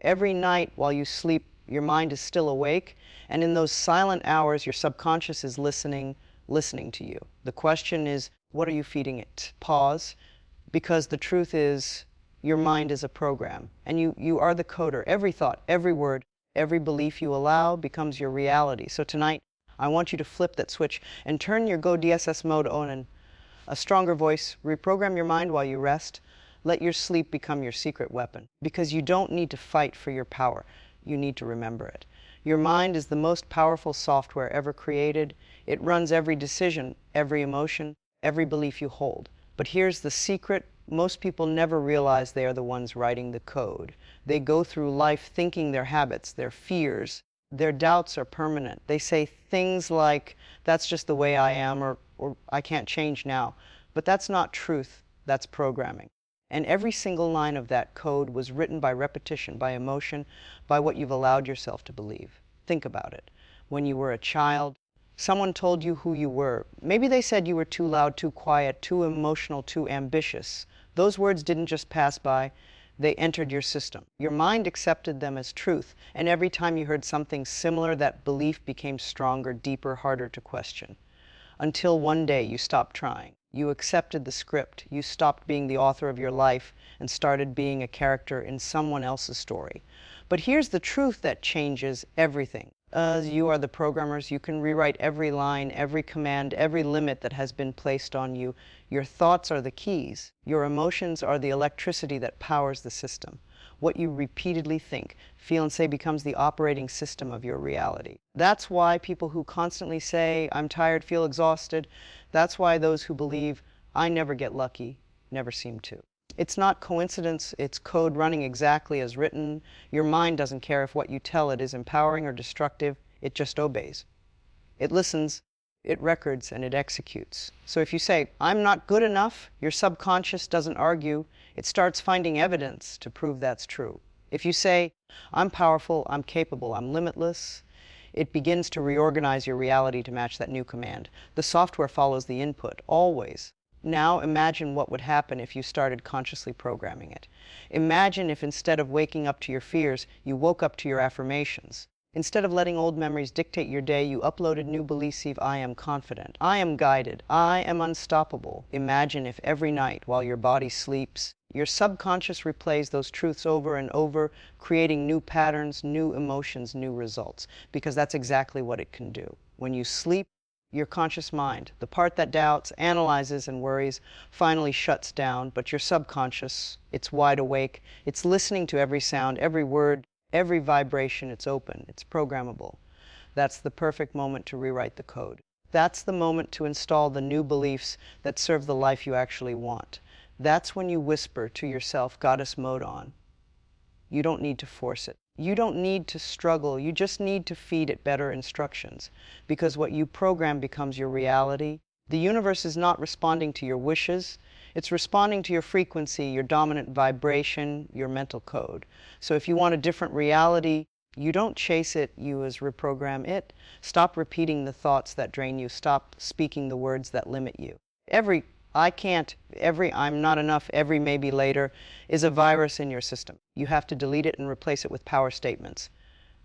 Every night while you sleep, your mind is still awake, and in those silent hours, your subconscious is listening to you. The question is, what are you feeding it? Pause, because the truth is, your mind is a program, and you are the coder. Every thought, every word, every belief you allow becomes your reality. So tonight, I want you to flip that switch and turn your Go DSS mode on, and a stronger voice. Reprogram your mind while you rest. Let your sleep become your secret weapon, because you don't need to fight for your power. You need to remember it. Your mind is the most powerful software ever created. It runs every decision, every emotion, every belief you hold. But here's the secret. Most people never realize they are the ones writing the code. They go through life thinking their habits, their fears, their doubts are permanent. They say things like, that's just the way I am, or I can't change now. But that's not truth, that's programming. And every single line of that code was written by repetition, by emotion, by what you've allowed yourself to believe. Think about it. When you were a child, someone told you who you were. Maybe they said you were too loud, too quiet, too emotional, too ambitious. Those words didn't just pass by, they entered your system. Your mind accepted them as truth, and every time you heard something similar, that belief became stronger, deeper, harder to question. Until one day you stopped trying. You accepted the script. You stopped being the author of your life and started being a character in someone else's story. But here's the truth that changes everything. You are the programmers. You can rewrite every line, every command, every limit that has been placed on you. Your thoughts are the keys. Your emotions are the electricity that powers the system. What you repeatedly think, feel, and say becomes the operating system of your reality. That's why people who constantly say, I'm tired, feel exhausted, that's why those who believe, I never get lucky, never seem to. It's not coincidence, it's code running exactly as written. Your mind doesn't care if what you tell it is empowering or destructive, it just obeys. It listens, it records, and it executes. So if you say, I'm not good enough, your subconscious doesn't argue, it starts finding evidence to prove that's true. If you say, I'm powerful, I'm capable, I'm limitless, it begins to reorganize your reality to match that new command. The software follows the input, always. Now imagine what would happen if you started consciously programming it. Imagine if instead of waking up to your fears, you woke up to your affirmations. Instead of letting old memories dictate your day, you uploaded new beliefs. I am confident. I am guided. I am unstoppable. Imagine if every night while your body sleeps, your subconscious replays those truths over and over, creating new patterns, new emotions, new results. Because that's exactly what it can do. When you sleep, your conscious mind, the part that doubts, analyzes, and worries, finally shuts down, but your subconscious, it's wide awake. It's listening to every sound, every word, every vibration. It's open, it's programmable. That's the perfect moment to rewrite the code. That's the moment to install the new beliefs that serve the life you actually want. That's when you whisper to yourself, Goddess mode on. You don't need to force it. You don't need to struggle. You just need to feed it better instructions. Because what you program becomes your reality. The universe is not responding to your wishes. It's responding to your frequency, your dominant vibration, your mental code. So if you want a different reality, you don't chase it, you reprogram it. Stop repeating the thoughts that drain you. Stop speaking the words that limit you. Every I can't, every I'm not enough, every maybe later is a virus in your system. You have to delete it and replace it with power statements.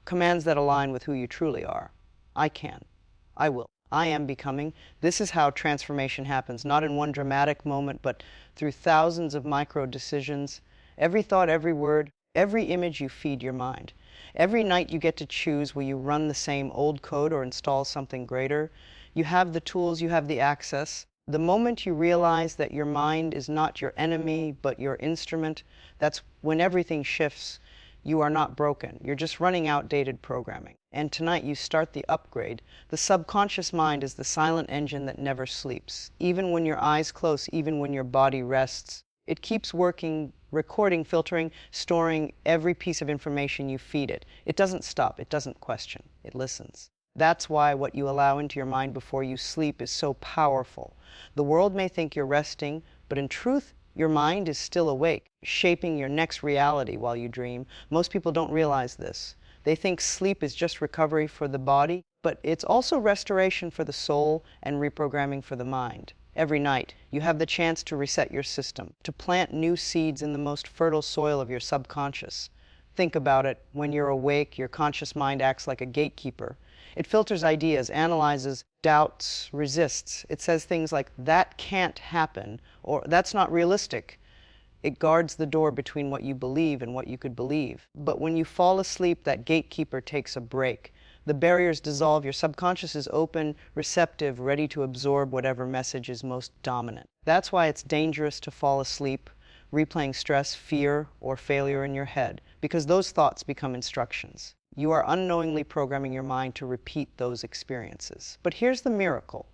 Commands that align with who you truly are. I can. I will. I am becoming. This is how transformation happens, not in one dramatic moment, but through thousands of micro decisions. Every thought, every word, every image you feed your mind. Every night you get to choose, will you run the same old code or install something greater? You have the tools, you have the access. The moment you realize that your mind is not your enemy, but your instrument, that's when everything shifts. You are not broken. You're just running outdated programming. And tonight you start the upgrade. The subconscious mind is the silent engine that never sleeps. Even when your eyes close, even when your body rests, it keeps working, recording, filtering, storing every piece of information you feed it. It doesn't stop. It doesn't question. It listens. That's why what you allow into your mind before you sleep is so powerful. The world may think you're resting, but in truth, your mind is still awake, shaping your next reality while you dream. Most people don't realize this. They think sleep is just recovery for the body, but it's also restoration for the soul and reprogramming for the mind. Every night, you have the chance to reset your system, to plant new seeds in the most fertile soil of your subconscious. Think about it. When you're awake, your conscious mind acts like a gatekeeper. It filters ideas, analyzes, doubts, resists. It says things like, that can't happen, or that's not realistic. It guards the door between what you believe and what you could believe. But when you fall asleep, that gatekeeper takes a break. The barriers dissolve, your subconscious is open, receptive, ready to absorb whatever message is most dominant. That's why it's dangerous to fall asleep, replaying stress, fear, or failure in your head, because those thoughts become instructions. You are unknowingly programming your mind to repeat those experiences. But here's the miracle.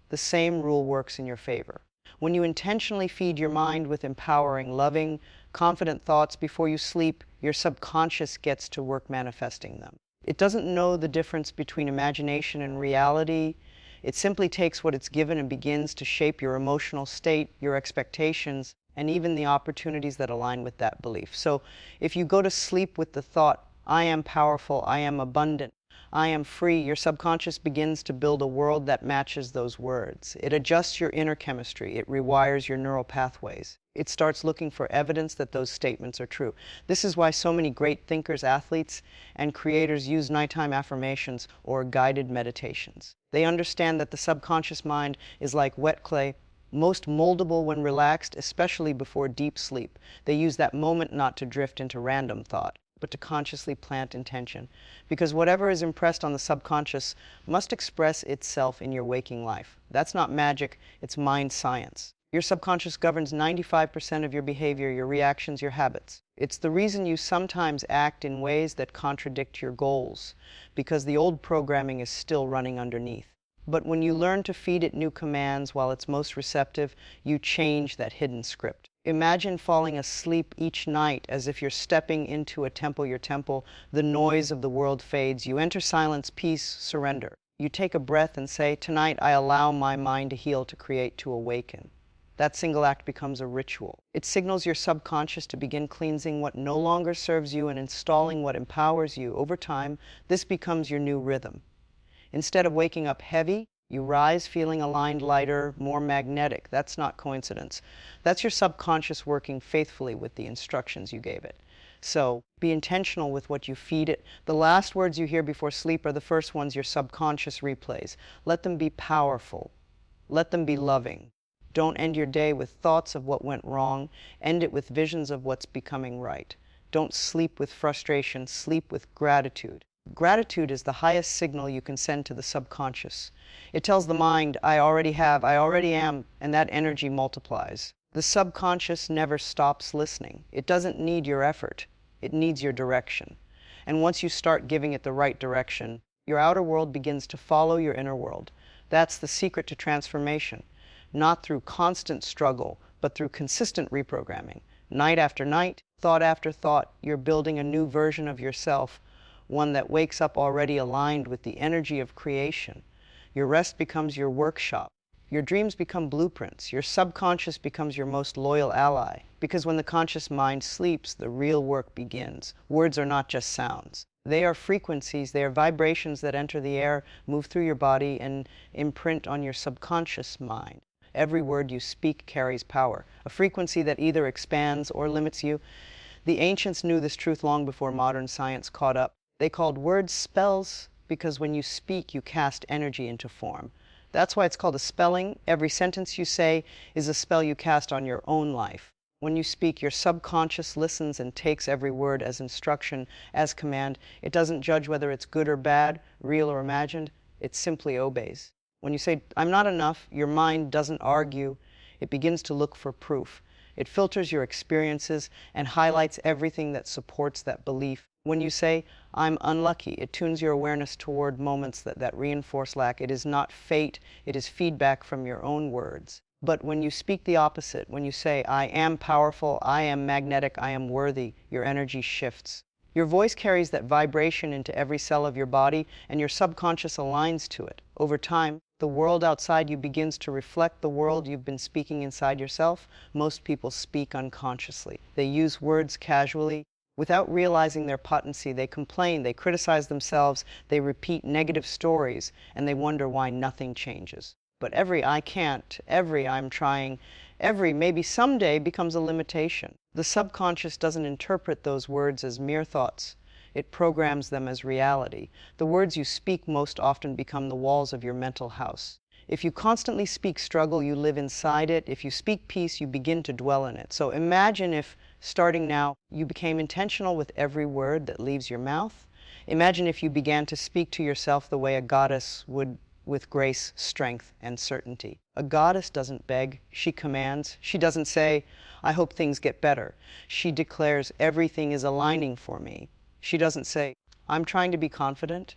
The same rule works in your favor. When you intentionally feed your mind with empowering, loving, confident thoughts before you sleep, your subconscious gets to work manifesting them. It doesn't know the difference between imagination and reality. It simply takes what it's given and begins to shape your emotional state, your expectations, and even the opportunities that align with that belief. So if you go to sleep with the thought, I am powerful, I am abundant, I am free, your subconscious begins to build a world that matches those words. It adjusts your inner chemistry. It rewires your neural pathways. It starts looking for evidence that those statements are true. This is why so many great thinkers, athletes, and creators use nighttime affirmations or guided meditations. They understand that the subconscious mind is like wet clay, most moldable when relaxed, especially before deep sleep. They use that moment not to drift into random thought, but to consciously plant intention. Because whatever is impressed on the subconscious must express itself in your waking life. That's not magic, it's mind science. Your subconscious governs 95% of your behavior, your reactions, your habits. It's the reason you sometimes act in ways that contradict your goals, because the old programming is still running underneath. But when you learn to feed it new commands while it's most receptive, you change that hidden script. Imagine falling asleep each night as if you're stepping into a temple, your temple. The noise of the world fades. You enter silence, peace, surrender. You take a breath and say, tonight I allow my mind to heal, to create, to awaken. That single act becomes a ritual. It signals your subconscious to begin cleansing what no longer serves you and installing what empowers you. Over time, this becomes your new rhythm. Instead of waking up heavy, you rise feeling aligned, lighter, more magnetic. That's not coincidence. That's your subconscious working faithfully with the instructions you gave it. So be intentional with what you feed it. The last words you hear before sleep are the first ones your subconscious replays. Let them be powerful. Let them be loving. Don't end your day with thoughts of what went wrong. End it with visions of what's becoming right. Don't sleep with frustration. Sleep with gratitude. Gratitude is the highest signal you can send to the subconscious. It tells the mind, I already have, I already am, and that energy multiplies. The subconscious never stops listening. It doesn't need your effort. It needs your direction. And once you start giving it the right direction, your outer world begins to follow your inner world. That's the secret to transformation. Not through constant struggle, but through consistent reprogramming. Night after night, thought after thought, you're building a new version of yourself, one that wakes up already aligned with the energy of creation. Your rest becomes your workshop. Your dreams become blueprints. Your subconscious becomes your most loyal ally. Because when the conscious mind sleeps, the real work begins. Words are not just sounds. They are frequencies, they are vibrations that enter the air, move through your body, and imprint on your subconscious mind. Every word you speak carries power, a frequency that either expands or limits you. The ancients knew this truth long before modern science caught up. They called words spells because when you speak, you cast energy into form. That's why it's called a spelling. Every sentence you say is a spell you cast on your own life. When you speak, your subconscious listens and takes every word as instruction, as command. It doesn't judge whether it's good or bad, real or imagined. It simply obeys. When you say, I'm not enough, your mind doesn't argue. It begins to look for proof. It filters your experiences and highlights everything that supports that belief. When you say, I'm unlucky, it tunes your awareness toward moments that reinforce lack. It is not fate, it is feedback from your own words. But when you speak the opposite, when you say, I am powerful, I am magnetic, I am worthy, your energy shifts. Your voice carries that vibration into every cell of your body, and your subconscious aligns to it. Over time, the world outside you begins to reflect the world you've been speaking inside yourself. Most people speak unconsciously. They use words casually. Without realizing their potency, they complain, they criticize themselves, they repeat negative stories, and they wonder why nothing changes. But every I can't, every I'm trying, every maybe someday becomes a limitation. The subconscious doesn't interpret those words as mere thoughts. It programs them as reality. The words you speak most often become the walls of your mental house. If you constantly speak struggle, you live inside it. If you speak peace, you begin to dwell in it. So imagine if, starting now, you became intentional with every word that leaves your mouth. Imagine if you began to speak to yourself the way a goddess would, with grace, strength, and certainty. A goddess doesn't beg, she commands. She doesn't say, I hope things get better. She declares, everything is aligning for me. She doesn't say, I'm trying to be confident.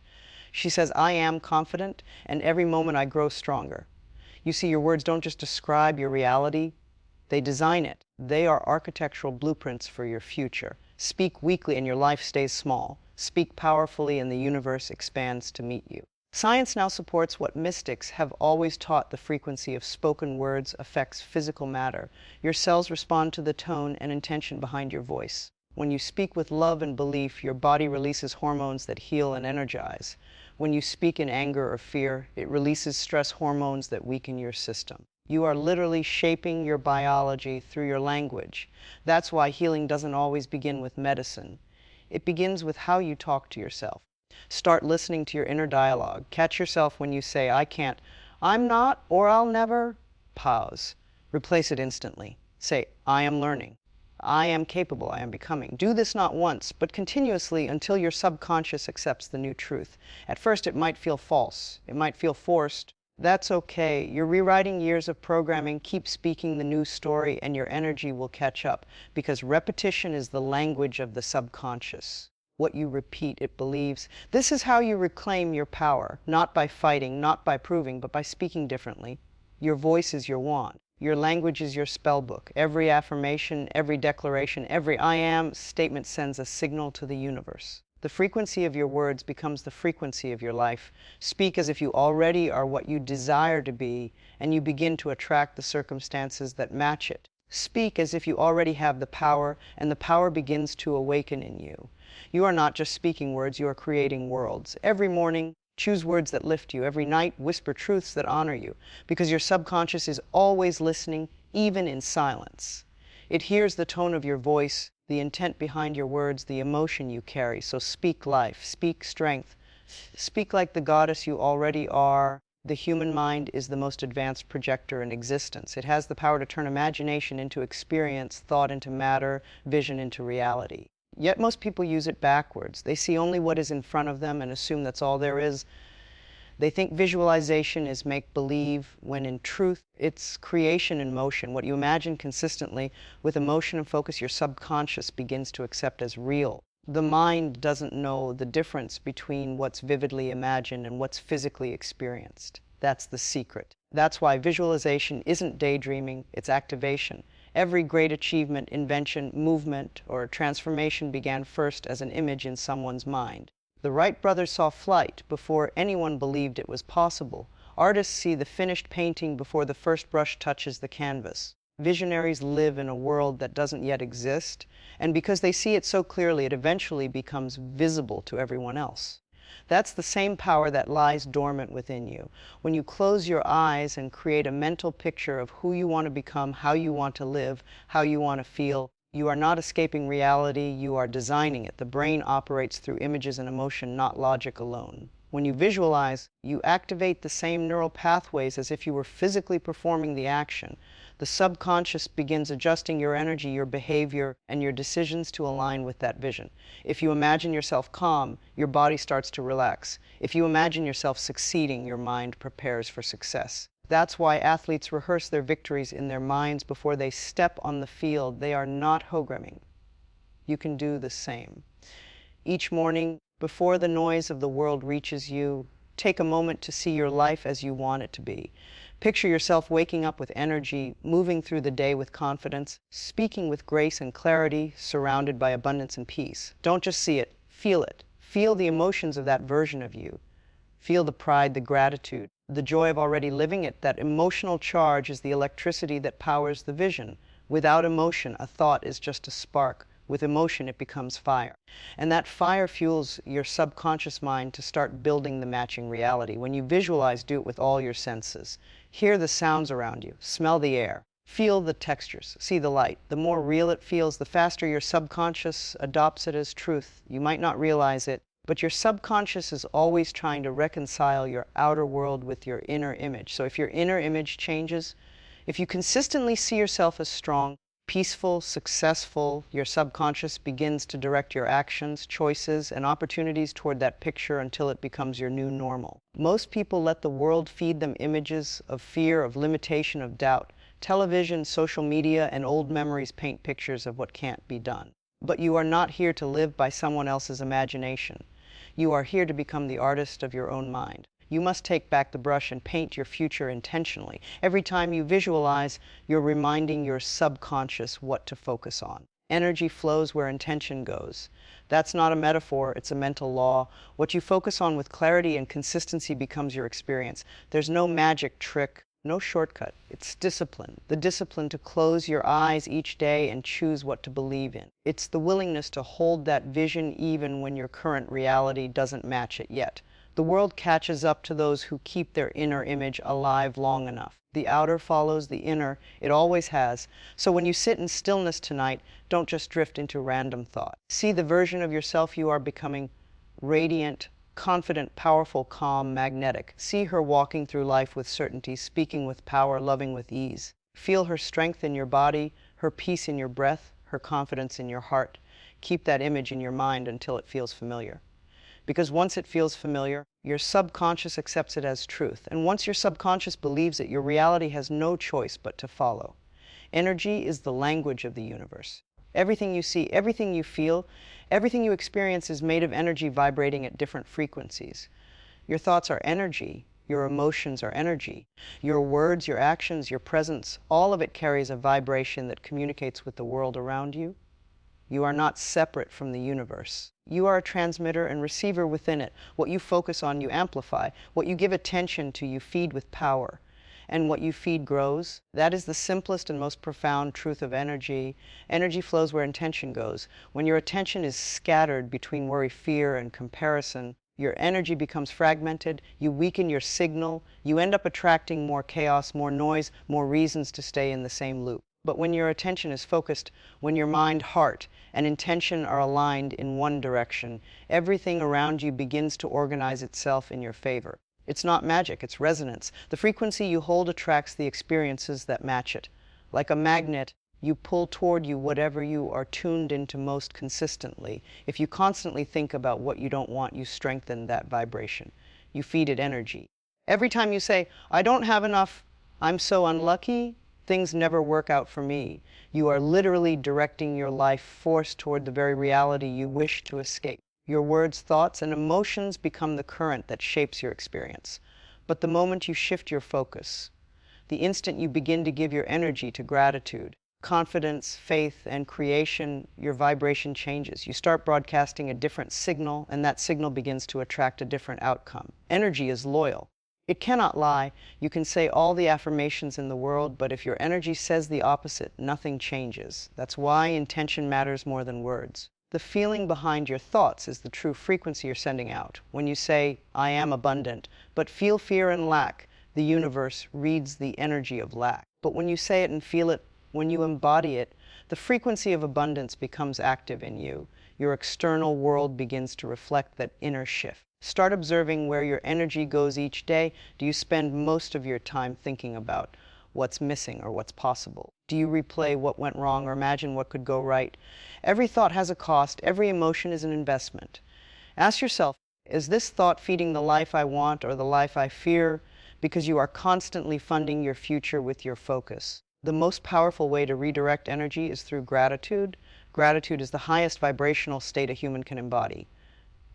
She says, I am confident, and every moment I grow stronger. You see, your words don't just describe your reality, they design it. They are architectural blueprints for your future. Speak weakly and your life stays small. Speak powerfully and the universe expands to meet you. Science now supports what mystics have always taught: the frequency of spoken words affects physical matter. Your cells respond to the tone and intention behind your voice. When you speak with love and belief, your body releases hormones that heal and energize. When you speak in anger or fear, it releases stress hormones that weaken your system. You are literally shaping your biology through your language. That's why healing doesn't always begin with medicine. It begins with how you talk to yourself. Start listening to your inner dialogue. Catch yourself when you say, I can't, I'm not, or I'll never. Pause. Replace it instantly. Say, I am learning. I am capable, I am becoming. Do this not once, but continuously until your subconscious accepts the new truth. At first, it might feel false. It might feel forced. That's okay. You're rewriting years of programming. Keep speaking the new story and your energy will catch up, because repetition is the language of the subconscious. What you repeat, it believes. This is how you reclaim your power, not by fighting, not by proving, but by speaking differently. Your voice is your wand. Your language is your spell book. Every affirmation, every declaration, every I am statement sends a signal to the universe. The frequency of your words becomes the frequency of your life. Speak as if you already are what you desire to be, and you begin to attract the circumstances that match it. Speak as if you already have the power, and the power begins to awaken in you. You are not just speaking words, you are creating worlds. Every morning, choose words that lift you. Every night, whisper truths that honor you, because your subconscious is always listening, even in silence. It hears the tone of your voice, the intent behind your words, the emotion you carry. So speak life, speak strength, speak like the goddess you already are. The human mind is the most advanced projector in existence. It has the power to turn imagination into experience, thought into matter, vision into reality. Yet most people use it backwards. They see only what is in front of them and assume that's all there is. They think visualization is make-believe, when in truth, it's creation in motion. What you imagine consistently with emotion and focus, your subconscious begins to accept as real. The mind doesn't know the difference between what's vividly imagined and what's physically experienced. That's the secret. That's why visualization isn't daydreaming, it's activation. Every great achievement, invention, movement, or transformation began first as an image in someone's mind. The Wright brothers saw flight before anyone believed it was possible. Artists see the finished painting before the first brush touches the canvas. Visionaries live in a world that doesn't yet exist, and because they see it so clearly, it eventually becomes visible to everyone else. That's the same power that lies dormant within you. When you close your eyes and create a mental picture of who you want to become, how you want to live, how you want to feel, you are not escaping reality, you are designing it. The brain operates through images and emotion, not logic alone. When you visualize, you activate the same neural pathways as if you were physically performing the action. The subconscious begins adjusting your energy, your behavior, and your decisions to align with that vision. If you imagine yourself calm, your body starts to relax. If you imagine yourself succeeding, your mind prepares for success. That's why athletes rehearse their victories in their minds before they step on the field. They are not programming. You can do the same. Each morning, before the noise of the world reaches you, take a moment to see your life as you want it to be. Picture yourself waking up with energy, moving through the day with confidence, speaking with grace and clarity, surrounded by abundance and peace. Don't just see it, feel it. Feel the emotions of that version of you. Feel the pride, the gratitude, the joy of already living it. That emotional charge is the electricity that powers the vision. Without emotion, a thought is just a spark. With emotion, it becomes fire. And that fire fuels your subconscious mind to start building the matching reality. When you visualize, do it with all your senses. Hear the sounds around you. Smell the air. Feel the textures, see the light. The more real it feels, the faster your subconscious adopts it as truth. You might not realize it, but your subconscious is always trying to reconcile your outer world with your inner image. So if your inner image changes, if you consistently see yourself as strong, peaceful, successful, your subconscious begins to direct your actions, choices, and opportunities toward that picture until it becomes your new normal. Most people let the world feed them images of fear, of limitation, of doubt. Television, social media, and old memories paint pictures of what can't be done. But you are not here to live by someone else's imagination. You are here to become the artist of your own mind. You must take back the brush and paint your future intentionally. Every time you visualize, you're reminding your subconscious what to focus on. Energy flows where intention goes. That's not a metaphor, it's a mental law. What you focus on with clarity and consistency becomes your experience. There's no magic trick, no shortcut. It's discipline. The discipline to close your eyes each day and choose what to believe in. It's the willingness to hold that vision even when your current reality doesn't match it yet. The world catches up to those who keep their inner image alive long enough. The outer follows the inner. It always has. So when you sit in stillness tonight, don't just drift into random thought. See the version of yourself you are becoming: radiant, confident, powerful, calm, magnetic. See her walking through life with certainty, speaking with power, loving with ease. Feel her strength in your body, her peace in your breath, her confidence in your heart. Keep that image in your mind until it feels familiar. Because once it feels familiar, your subconscious accepts it as truth. And once your subconscious believes it, your reality has no choice but to follow. Energy is the language of the universe. Everything you see, everything you feel, everything you experience is made of energy vibrating at different frequencies. Your thoughts are energy. Your emotions are energy. Your words, your actions, your presence, all of it carries a vibration that communicates with the world around you. You are not separate from the universe. You are a transmitter and receiver within it. What you focus on, you amplify. What you give attention to, you feed with power. And what you feed grows. That is the simplest and most profound truth of energy. Energy flows where intention goes. When your attention is scattered between worry, fear, and comparison, your energy becomes fragmented, you weaken your signal, you end up attracting more chaos, more noise, more reasons to stay in the same loop. But when your attention is focused, when your mind, heart, and intention are aligned in one direction, everything around you begins to organize itself in your favor. It's not magic, it's resonance. The frequency you hold attracts the experiences that match it. Like a magnet, you pull toward you whatever you are tuned into most consistently. If you constantly think about what you don't want, you strengthen that vibration. You feed it energy. Every time you say, "I don't have enough, I'm so unlucky, things never work out for me," you are literally directing your life force toward the very reality you wish to escape. Your words, thoughts, and emotions become the current that shapes your experience. But the moment you shift your focus, the instant you begin to give your energy to gratitude, confidence, faith, and creation, your vibration changes. You start broadcasting a different signal, and that signal begins to attract a different outcome. Energy is loyal. It cannot lie. You can say all the affirmations in the world, but if your energy says the opposite, nothing changes. That's why intention matters more than words. The feeling behind your thoughts is the true frequency you're sending out. When you say, "I am abundant," but feel fear and lack, the universe reads the energy of lack. But when you say it and feel it, when you embody it, the frequency of abundance becomes active in you. Your external world begins to reflect that inner shift. Start observing where your energy goes each day. Do you spend most of your time thinking about what's missing or what's possible? Do you replay what went wrong or imagine what could go right? Every thought has a cost. Every emotion is an investment. Ask yourself, is this thought feeding the life I want or the life I fear? Because you are constantly funding your future with your focus. The most powerful way to redirect energy is through gratitude. Gratitude is the highest vibrational state a human can embody.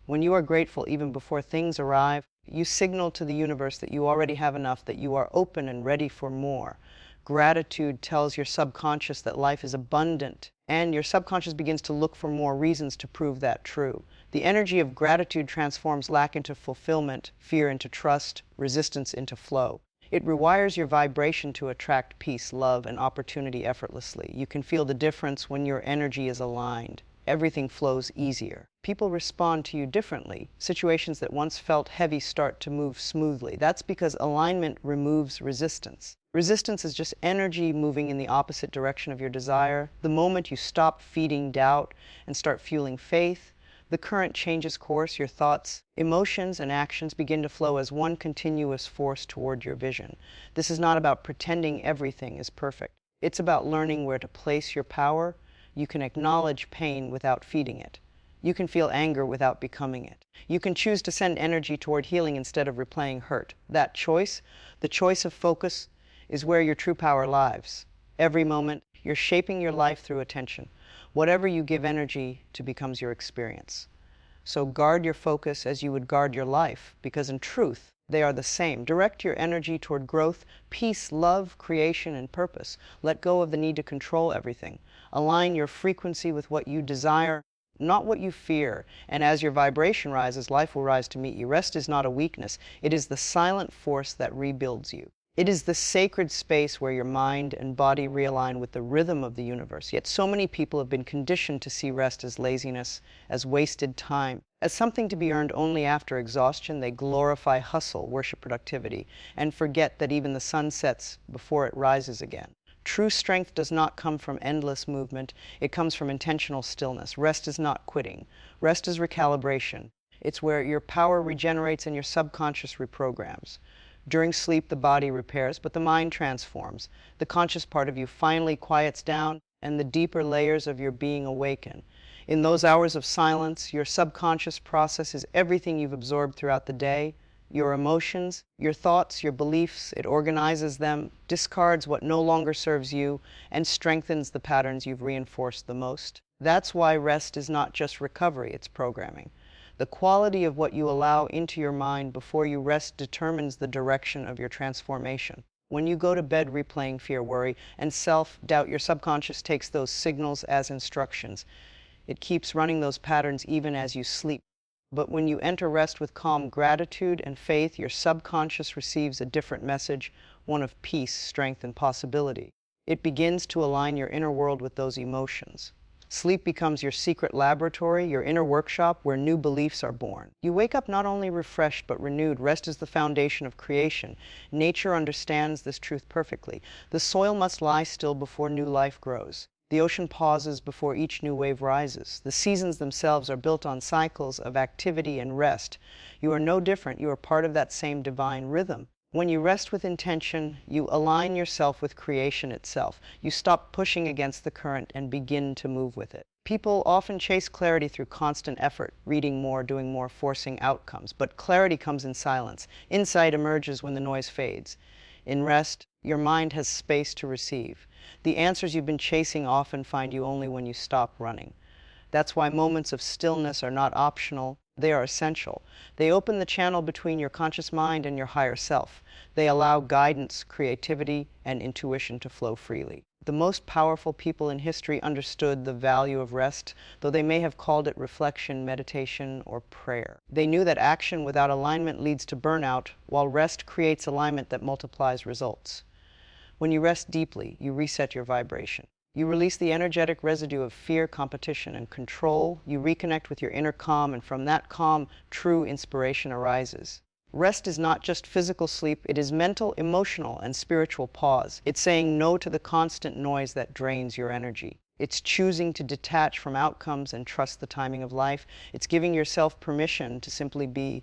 When you are grateful even before things arrive, you signal to the universe that you already have enough, that you are open and ready for more. Gratitude tells your subconscious that life is abundant, and your subconscious begins to look for more reasons to prove that true. The energy of gratitude transforms lack into fulfillment, fear into trust, resistance into flow. It rewires your vibration to attract peace, love, and opportunity effortlessly. You can feel the difference when your energy is aligned. everything flows easier. People respond to you differently. Situations that once felt heavy start to move smoothly. That's because alignment removes resistance. Resistance is just energy moving in the opposite direction of your desire. The moment you stop feeding doubt and start fueling faith, the current changes course. Your thoughts, emotions, and actions begin to flow as one continuous force toward your vision. This is not about pretending everything is perfect. It's about learning where to place your power. You can acknowledge pain without feeding it. You can feel anger without becoming it. You can choose to send energy toward healing instead of replaying hurt. That choice, the choice of focus, is where your true power lies. Every moment, you're shaping your life through attention. Whatever you give energy to becomes your experience. So guard your focus as you would guard your life, because in truth, they are the same. Direct your energy toward growth, peace, love, creation, and purpose. Let go of the need to control everything. Align your frequency with what you desire, not what you fear. And as your vibration rises, life will rise to meet you. Rest is not a weakness. It is the silent force that rebuilds you. It is the sacred space where your mind and body realign with the rhythm of the universe. Yet so many people have been conditioned to see rest as laziness, as wasted time, as something to be earned only after exhaustion. They glorify hustle, worship productivity, and forget that even the sun sets before it rises again. True strength does not come from endless movement. It comes from intentional stillness. Rest is not quitting. Rest is recalibration. It's where your power regenerates and your subconscious reprograms. During sleep, the body repairs, but the mind transforms. The conscious part of you finally quiets down, and the deeper layers of your being awaken. In those hours of silence, your subconscious processes everything you've absorbed throughout the day, your emotions, your thoughts, your beliefs. It organizes them, discards what no longer serves you, and strengthens the patterns you've reinforced the most. That's why rest is not just recovery, it's programming. The quality of what you allow into your mind before you rest determines the direction of your transformation. When you go to bed replaying fear, worry, and self-doubt, your subconscious takes those signals as instructions. It keeps running those patterns even as you sleep. But when you enter rest with calm gratitude and faith, your subconscious receives a different message, one of peace, strength, and possibility. It begins to align your inner world with those emotions. Sleep becomes your secret laboratory, your inner workshop where new beliefs are born. You wake up not only refreshed but renewed. Rest is the foundation of creation. Nature understands this truth perfectly. The soil must lie still before new life grows. The ocean pauses before each new wave rises. The seasons themselves are built on cycles of activity and rest. You are no different. You are part of that same divine rhythm. When you rest with intention, you align yourself with creation itself. You stop pushing against the current and begin to move with it. People often chase clarity through constant effort, reading more, doing more, forcing outcomes. But clarity comes in silence. Insight emerges when the noise fades. In rest, your mind has space to receive. The answers you've been chasing often find you only when you stop running. That's why moments of stillness are not optional. They are essential. They open the channel between your conscious mind and your higher self. They allow guidance, creativity, and intuition to flow freely. The most powerful people in history understood the value of rest, though they may have called it reflection, meditation, or prayer. They knew that action without alignment leads to burnout, while rest creates alignment that multiplies results. When you rest deeply, you reset your vibration. You release the energetic residue of fear, competition, and control. You reconnect with your inner calm, and from that calm, true inspiration arises. Rest is not just physical sleep, it is mental, emotional, and spiritual pause. It's saying no to the constant noise that drains your energy. It's choosing to detach from outcomes and trust the timing of life. It's giving yourself permission to simply be,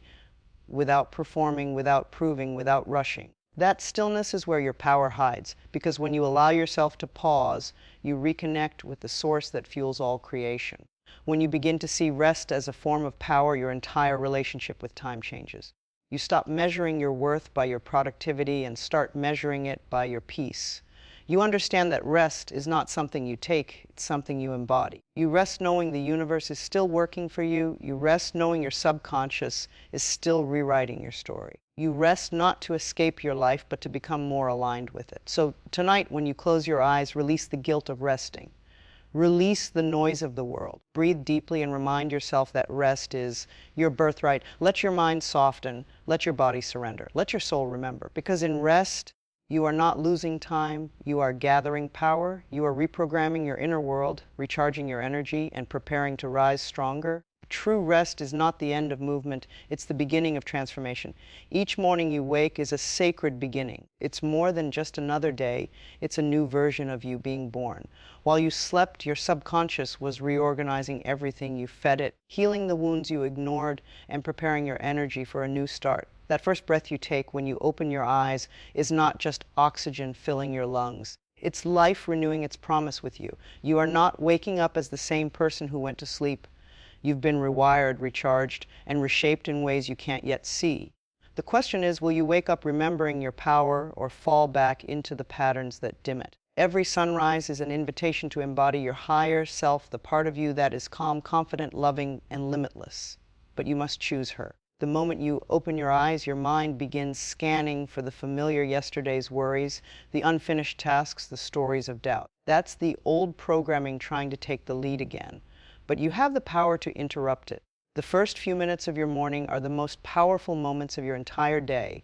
without performing, without proving, without rushing. That stillness is where your power hides, because when you allow yourself to pause, you reconnect with the source that fuels all creation. When you begin to see rest as a form of power, your entire relationship with time changes. You stop measuring your worth by your productivity and start measuring it by your peace. You understand that rest is not something you take, it's something you embody. You rest knowing the universe is still working for you. You rest knowing your subconscious is still rewriting your story. You rest not to escape your life, but to become more aligned with it. So tonight, when you close your eyes, release the guilt of resting. Release the noise of the world. Breathe deeply and remind yourself that rest is your birthright. Let your mind soften. Let your body surrender. Let your soul remember. Because in rest, You are not losing time, you are gathering power, you are reprogramming your inner world, recharging your energy, and preparing to rise stronger. True rest is not the end of movement, it's the beginning of transformation. Each morning you wake is a sacred beginning. It's more than just another day, it's a new version of you being born. While you slept, your subconscious was reorganizing everything. You fed it, healing the wounds you ignored, and preparing your energy for a new start. That first breath you take when you open your eyes is not just oxygen filling your lungs. It's life renewing its promise with you. You are not waking up as the same person who went to sleep. You've been rewired, recharged, and reshaped in ways you can't yet see. The question is, will you wake up remembering your power or fall back into the patterns that dim it? Every sunrise is an invitation to embody your higher self, the part of you that is calm, confident, loving, and limitless. But you must choose her. The moment you open your eyes, your mind begins scanning for the familiar yesterday's worries, the unfinished tasks, the stories of doubt. That's the old programming trying to take the lead again. But you have the power to interrupt it. The first few minutes of your morning are the most powerful moments of your entire day.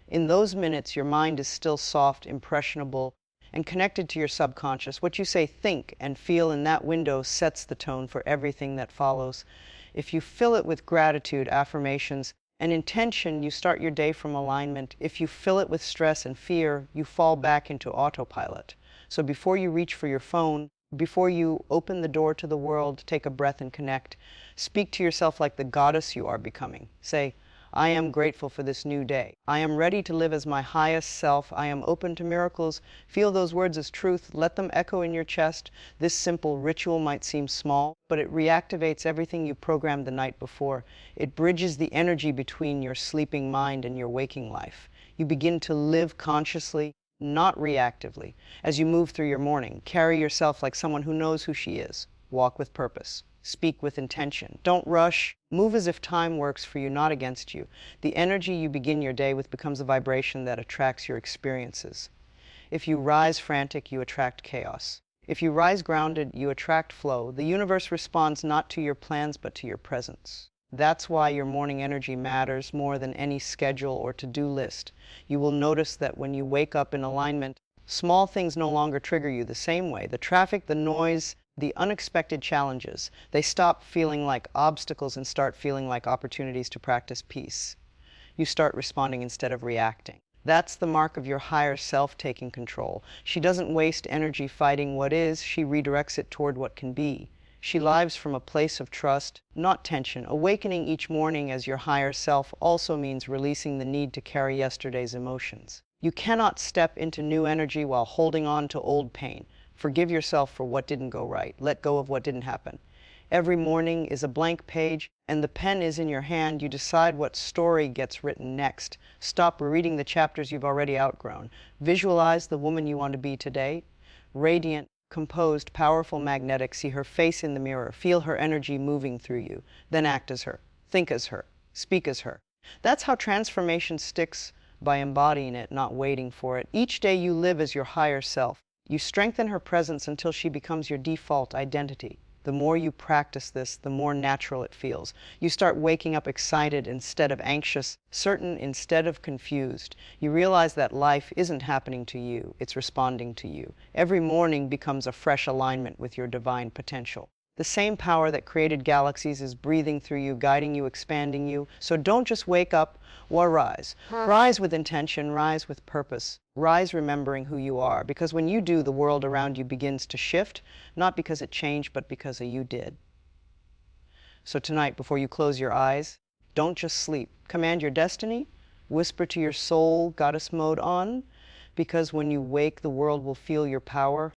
In those minutes, your mind is still soft, impressionable, and connected to your subconscious. What you say, think, and feel in that window sets the tone for everything that follows. If you fill it with gratitude, affirmations, and intention, you start your day from alignment. If you fill it with stress and fear, you fall back into autopilot. So before you reach for your phone, before you open the door to the world, take a breath and connect. Speak to yourself like the goddess you are becoming. Say, I am grateful for this new day. I am ready to live as my highest self. I am open to miracles. Feel those words as truth. Let them echo in your chest. This simple ritual might seem small, but it reactivates everything you programmed the night before. It bridges the energy between your sleeping mind and your waking life. You begin to live consciously, not reactively. As you move through your morning, carry yourself like someone who knows who she is. Walk with purpose. Speak with intention. Don't rush. Move as if time works for you, not against you. The energy you begin your day with becomes a vibration that attracts your experiences. If you rise frantic, you attract chaos. If you rise grounded, you attract flow. The universe responds not to your plans, but to your presence. That's why your morning energy matters more than any schedule or to-do list. You will notice that when you wake up in alignment, small things no longer trigger you the same way. The traffic, the noise, the unexpected challenges, they stop feeling like obstacles and start feeling like opportunities to practice peace. You start responding instead of reacting. That's the mark of your higher self taking control. She doesn't waste energy fighting what is, she redirects it toward what can be. She lives from a place of trust, not tension. Awakening each morning as your higher self also means releasing the need to carry yesterday's emotions. You cannot step into new energy while holding on to old pain. Forgive yourself for what didn't go right. Let go of what didn't happen. Every morning is a blank page, and the pen is in your hand. You decide what story gets written next. Stop reading the chapters you've already outgrown. Visualize the woman you want to be today. Radiant, composed, powerful, magnetic. See her face in the mirror. Feel her energy moving through you. Then act as her. Think as her. Speak as her. That's how transformation sticks, by embodying it, not waiting for it. Each day you live as your higher self. You strengthen her presence until she becomes your default identity. The more you practice this, the more natural it feels. You start waking up excited instead of anxious, certain instead of confused. You realize that life isn't happening to you, it's responding to you. Every morning becomes a fresh alignment with your divine potential. The same power that created galaxies is breathing through you, guiding you, expanding you. So don't just wake up or rise. Rise with intention, rise with purpose. Rise remembering who you are, because when you do, the world around you begins to shift, not because it changed, but because you did. So tonight, before you close your eyes, don't just sleep. Command your destiny. Whisper to your soul, goddess mode on, because when you wake, the world will feel your power.